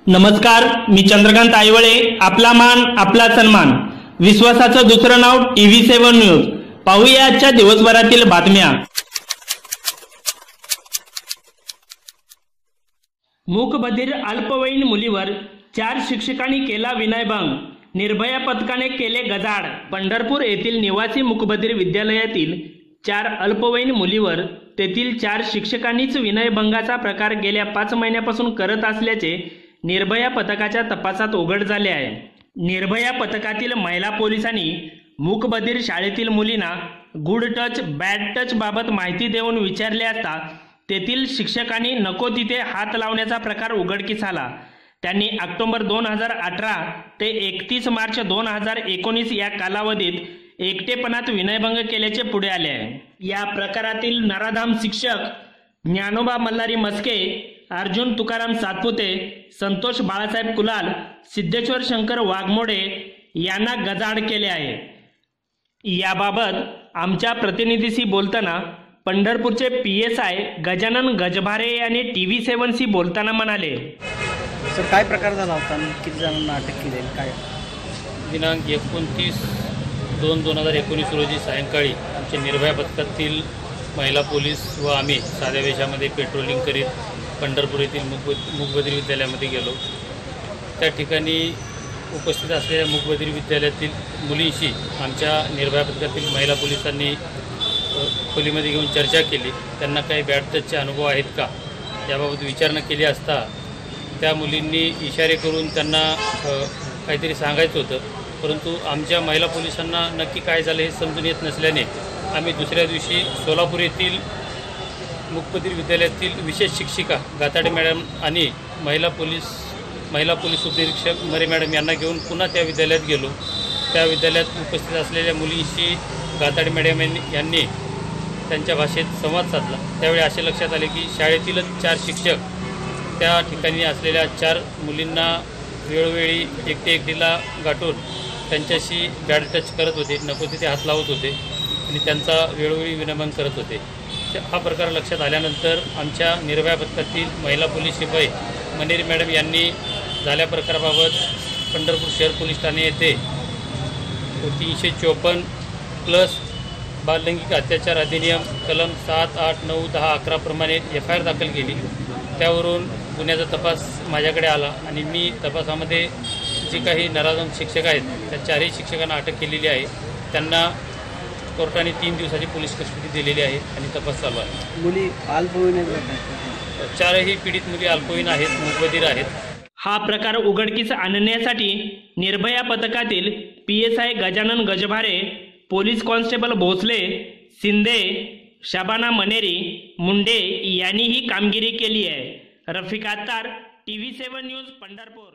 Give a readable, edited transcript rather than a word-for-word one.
नमस्कार, मी चंद्रकांत आईवळे. आपला मान आपला सन्मान. विश्वासाचं दुसरं नाव TV7 न्यूज. पाहूया आजच्या दिवसभरातील बातम्या. मूकबधीर अल्पवयीन मुलीवर 4 शिक्षकांनी केला विनयभंग. निर्भया पथकाने केले गजाआड. पंढरपूर येथील निवासी मूकबधीर विद्यालयातील 4 अल्पवयीन मुलीवर तेथील 4 शिक्षकांनीच विनयभंगाचा प्रकार गेल्या 5 महिन्यापासून करत असल्याचे निर्भया पथकाच्या तपासात उघड झाले आहे. निर्भया पथकातील महिला पोलिसांनी मूकबधीर शाळेतील मुलींना गुड टच बॅड टच बाबत माहिती देऊन विचारले असता तेथील शिक्षकांनी नको तिथे हात लावण्याचा प्रकार उघडकीस आला. त्यांनी ऑक्टोबर 2018 ते 31 मार्च 2019 या कालावधीत एकटेपणात विनयभंग केल्याचे पुढे आले आहे. या प्रकारातील नराधाम शिक्षक ज्ञानोबा मल्हारी मस्के, अर्जुन तुकाराम सातपुते, संतोष बाळासाहेब कुलाल, सिद्धेश्वर शंकर वाघमोडे यांना गजाआड केले आहे. याबाबत आमच्या प्रतिनिधीशी बोलताना पंढरपूरचे PSI गजानन गजभारे यांनी TV7शी बोलताना म्हणाले, सर काय प्रकार झाला होता, किती जणांना अटक केली, काय? दिनांक 29/2/2019 रोजी सायंकाळी आमच्या निर्भया पथकातील महिला पोलीस व आम्ही साध्या वेशामध्ये पेट्रोलिंग करीत पंढरपूर येथील मूकबधीर विद्यालयामध्ये गेलो. त्या ठिकाणी उपस्थित असलेल्या मूकबधीर विद्यालयातील मुलींशी आमच्या निर्भया पथकातील महिला पोलिसांनी खोलीमध्ये घेऊन चर्चा केली. त्यांना काही बॅड टचचे अनुभव आहेत का याबाबत विचारणा केली असता त्या मुलींनी इशारे करून त्यांना काहीतरी सांगायचं होतं, परंतु आमच्या महिला पोलिसांना नक्की काय झालं हे समजून येत नसल्याने आम्ही दुसऱ्या दिवशी सोलापूर येथील मूकबधीर विद्यालयातील विशेष शिक्षिका गाताडे मॅडम आणि महिला पोलीस उपनिरीक्षक मरे मॅडम यांना घेऊन पुन्हा त्या विद्यालयात गेलो. त्या विद्यालयात उपस्थित असलेल्या मुलींशी गाताडे मॅडम यांनी त्यांच्या भाषेत संवाद साधला. त्यावेळी असे लक्षात आले की शाळेतीलच 4 शिक्षक त्या ठिकाणी असलेल्या 4 मुलींना वेळोवेळी एकटीला गाठून त्यांच्याशी बॅड टच करत होते, नको तिथे हात लावत होते आणि त्यांचा वेळोवेळी विनयभंग करत होते. हा प्रकार लक्षात आल्यानंतर आमच्या निर्भया पथकातील महिला पोलीस शिपाई मनेरी मॅडम यांनी झाल्या प्रकाराबाबत पंढरपूर शहर पोलीस ठाणे येथे 354+ बाललैंगिक अत्याचार अधिनियम कलम 7, 8, 9, 10, 11 प्रमाणे FIR दाखल केली. त्यावरून गुन्ह्याचा तपास माझ्याकडे आला आणि मी तपासामध्ये जे काही नराधम शिक्षक आहेत त्या 4ही शिक्षकांना अटक केलेली आहे. त्यांना कोर्टाने 3 दिवसाची पोलीस कस्टडी दिलेली आहे आणि तपास चालू आहे. मुली अल्पवयीन आहेत, 4ही पीडित मुली अल्पवयीन आहेत, मूकबधीर आहेत. हा प्रकार उघडकीस आणण्यासाठी निर्भया पथकातील PSI Gajanan Gajbhare, police constable Bhosale, Shinde, Shabana Maneri, Munde यांनी ही कामगिरी केली आहे. Rafiq Attar, TV7 news, Pandharpur.